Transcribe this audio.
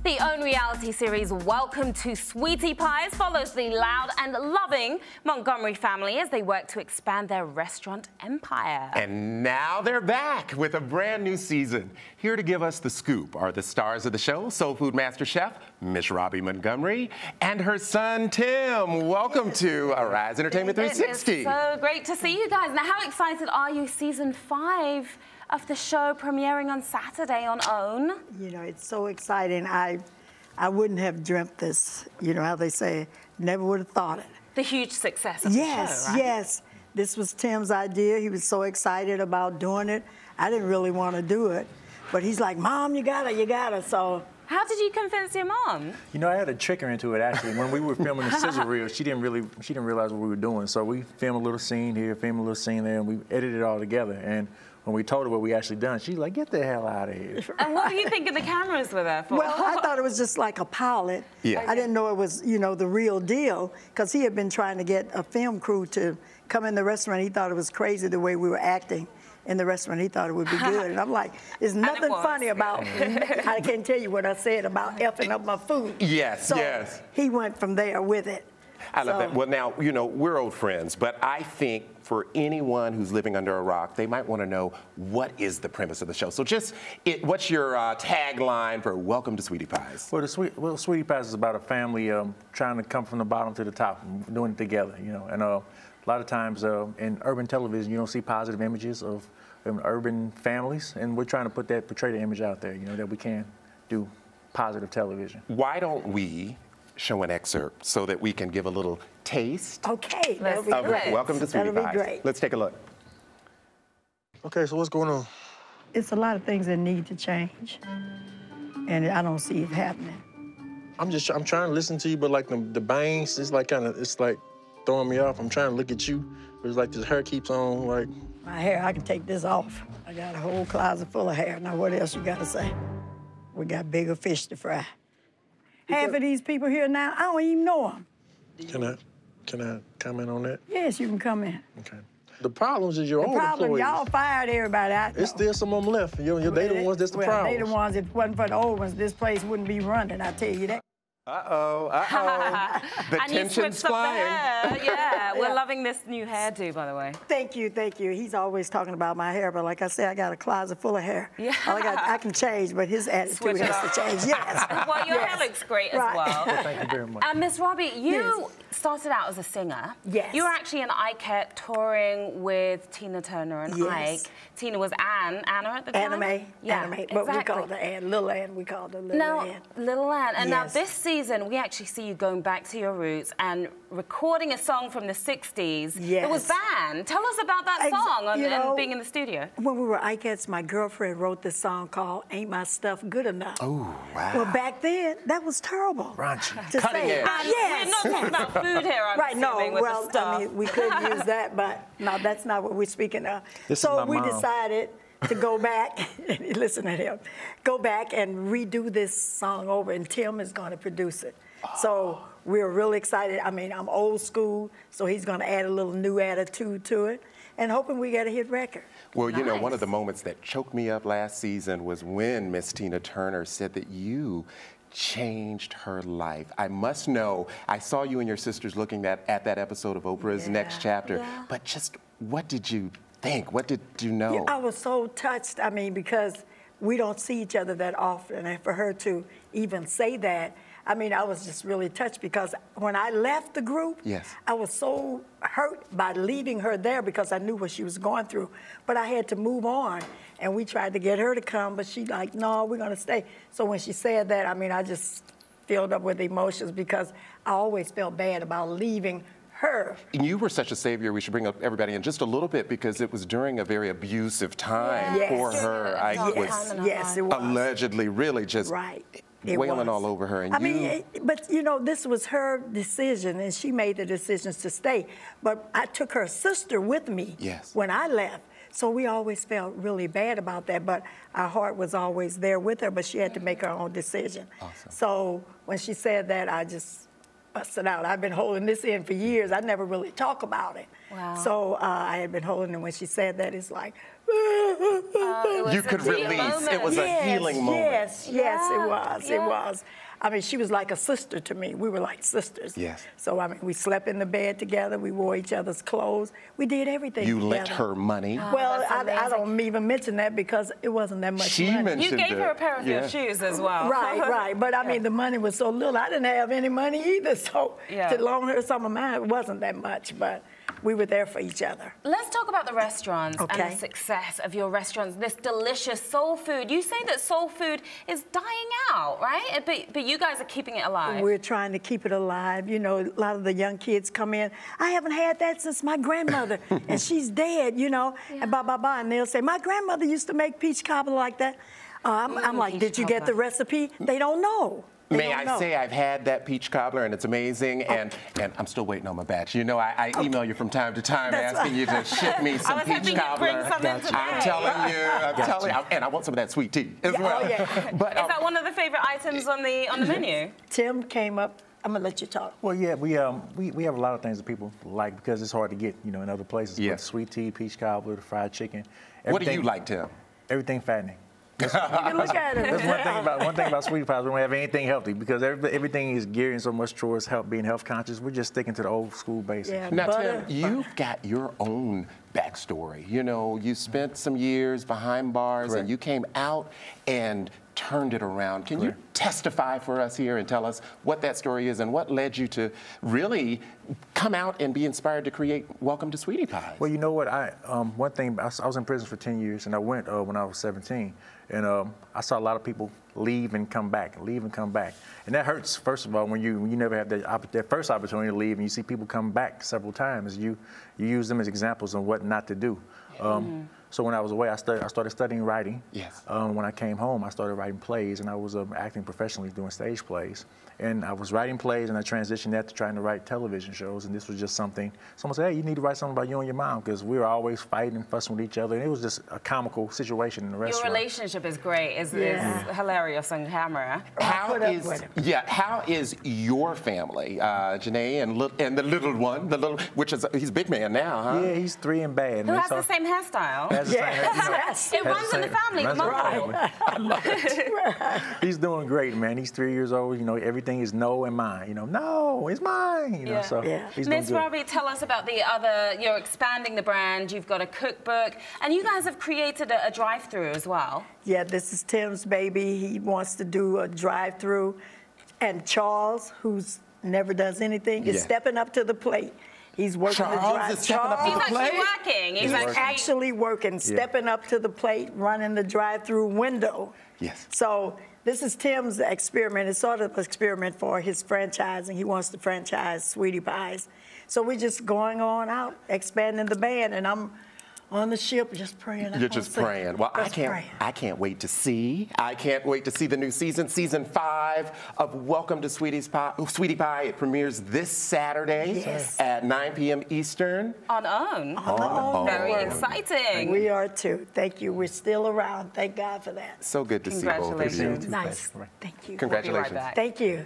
The OWN reality series Welcome to Sweetie Pies follows the loud and loving Montgomery family as they work to expand their restaurant empire. And now they're back with a brand new season. Here to give us the scoop are the stars of the show, Soul Food Master Chef, Miss Robbie Montgomery, and her son, Tim. Welcome to Arise Entertainment 360. It is so great to see you guys. Now, how excited are you? Season 5 of the show premiering on Saturday on OWN. You know, it's so exciting. I wouldn't have dreamt this. You know how they say, never would have thought it. The huge success of the show, right? Yes. This was Tim's idea. He was so excited about doing it. I didn't really want to do it, but he's like, Mom, you gotta. So. How did you convince your mom? You know, I had to trick her into it, actually. When we were filming the sizzle reel, she didn't realize what we were doing. So we filmed a little scene here, filmed a little scene there, and we edited it all together. And when we told her what we actually done, she's like, get the hell out of here. And what were you thinking the cameras were there for? Well, I thought it was just like a pilot. Yeah. I didn't know it was, you know, the real deal, because he had been trying to get a film crew to come in the restaurant. He thought it was crazy the way we were acting in the restaurant. He thought it would be good. And I'm like, there's nothing funny about, I can't tell you what I said about effing up my food. Yes, yes. He went from there with it. I love that. Well, now, you know, we're old friends, but I think for anyone who's living under a rock, they might want to know what is the premise of the show. So just, what's your tagline for Welcome to Sweetie Pies? Well, Sweetie Pies is about a family trying to come from the bottom to the top, and doing it together, you know. And a lot of times in urban television, you don't see positive images of urban families, and we're trying to portray the image out there, you know, that we can do positive television. Why don't we show an excerpt so that we can give a little taste? Okay, that'll be great. Welcome to Sweetie Pies. That'll be great. Let's take a look. Okay, so what's going on? It's a lot of things that need to change, and I don't see it happening. I'm trying to listen to you, but like the bangs, it's like it's like throwing me off. I'm trying to look at you, but it's like this hair keeps on like. My hair, I can take this off. I got a whole closet full of hair. Now what else you gotta say? We got bigger fish to fry. Half of these people here now, I don't even know them. Can I comment on that? Yes, you can come in. Okay. The problems is your own employees. Y'all fired everybody out. There's still some of them left. They the ones that's the problem. They the ones, if it wasn't for the old ones, this place wouldn't be running, I tell you that. The tension's flying. Yeah, we're loving this new hairdo, by the way. Thank you. He's always talking about my hair, but like I said, I got a closet full of hair. Yeah. I can change, but his attitude has to change. Yes. Well, your hair looks great as well. Thank you very much. And Miss Robbie, you started out as a singer. Yes. You were actually in Ike touring with Tina Turner and Ike. Tina was Anna at the time? Anime. But we called her Ann. Little Ann, we called her Little Ann. Little Ann. And now this season, we actually see you going back to your roots and recording a song from the 60s. Yes. It was banned. Tell us about that song and being in the studio. When we were Ikettes, my girlfriend wrote this song called Ain't My Stuff Good Enough. Oh, wow. Well, back then, that was terrible. Raunchy. Cutting edge. We're not talking about food here, I'm assuming, with the stuff. I mean, we could use that, but no, that's not what we're speaking of. So we decided to go back, listen to him, go back and redo this song over, and Tim is going to produce it. So we're really excited. I mean, I'm old school, so he's going to add a little new attitude to it, and hoping we get a hit record. Well, you know, one of the moments that choked me up last season was when Miss Tina Turner said that you changed her life. I must know, I saw you and your sisters looking at that episode of Oprah's Next Chapter, but just what did you think? What did you know? Yeah, I was so touched, I mean, because we don't see each other that often, and for her to even say that, I mean, I was just really touched, because when I left the group, I was so hurt by leaving her there because I knew what she was going through. But I had to move on, and we tried to get her to come, but she like, no, we're going to stay. So when she said that, I mean, I just filled up with emotions, because I always felt bad about leaving her. You were such a savior. We should bring up everybody in just a little bit, because it was during a very abusive time for her. Yes, it was. Allegedly really just wailing all over her. And I mean, but you know, this was her decision, and she made the decisions to stay. But I took her sister with me when I left. So we always felt really bad about that, but our heart was always there with her, but she had to make her own decision. So when she said that, I just busted out. I've been holding this in for years. I never really talk about it. Wow. So I had been holding it. When she said that, it's like, you could release. It was a healing moment. Yes, it was. It was. I mean, she was like a sister to me. We were like sisters. Yes. So, I mean, we slept in the bed together. We wore each other's clothes. We did everything You together. lent her money. Oh, Well, I don't even mention that because it wasn't that much She money. mentioned You gave her a pair of your shoes as well. Right. But, I mean, the money was so little. I didn't have any money either. So to loan her some of mine, it wasn't that much. But we were there for each other. Let's talk about the restaurants and the success of your restaurants, this delicious soul food. You say that soul food is dying out, right? But you guys are keeping it alive. We're trying to keep it alive. You know, a lot of the young kids come in, I haven't had that since my grandmother, and she's dead, you know, and and they'll say, my grandmother used to make peach cobbler like that. I'm like, did you get the recipe? They don't know. May I say I've had that peach cobbler and it's amazing, and I'm still waiting on my batch. You know, I email you from time to time asking you to ship me some peach cobbler. I'm telling you, and I want some of that sweet tea as well. But is that one of the favorite items on the menu? Tim came up. I'm gonna let you talk. Well, yeah, we have a lot of things that people like because it's hard to get, you know, in other places. Yeah. But sweet tea, peach cobbler, the fried chicken. What do you like, Tim? Everything fattening. You can look at it. That's one thing about sweetie pies. We don't have anything healthy because everything is gearing so much towards being health conscious. We're just sticking to the old school basics. Yeah, now, Tim, you've got your own backstory. You know, you spent some years behind bars and you came out and turned it around. Can you testify for us here and tell us what that story is and what led you to really come out and be inspired to create Welcome to Sweetie Pies? Well, you know what? One thing, I was in prison for 10 years, and I went when I was 17. And I saw a lot of people leave and come back, and that hurts. First of all, when you never have that first opportunity to leave, and you see people come back several times, you use them as examples on what not to do. So when I was away, I started studying writing. Yes. When I came home, I started writing plays, and I was acting professionally, doing stage plays. And I was writing plays, and I transitioned that to trying to write television shows. And this was just something. Someone said, "Hey, you need to write something about you and your mom," because we were always fighting and fussing with each other, and it was just a comical situation in the restaurant. Your relationship is great. It's hilarious on camera. How is your family, Janae and the little one, he's a big man now, huh? Yeah, he's 3 and bad. Who has the same hairstyle? It runs in the family. I love it. He's doing great, man. He's 3 years old. You know, everything is no and mine. You know, no, it's mine. You know, so he's doing Miss good. Robbie, tell us about you're expanding the brand. You've got a cookbook, and you guys have created a drive-through as well. Yeah, this is Tim's baby. He wants to do a drive-through, and Charles, who's never does anything, is stepping up to the plate. He's working the drive. He's actually working. He's actually working, stepping up to the plate, running the drive-through window. Yes. So this is Tim's experiment. It's sort of an experiment for his franchising. He wants to franchise Sweetie Pies. So we're just going on out, expanding the band, and I'm on the ship just praying. You're just praying. Well, I can't wait to see. I can't wait to see the new season 5 of Welcome to Sweetie Pie. It premieres this Saturday at 9 p.m. Eastern. On OWN. Very exciting. We are too. Thank you. We're still around. Thank God for that. So good to see both of you. Nice. Thank you. Congratulations. We'll be right back. Thank you.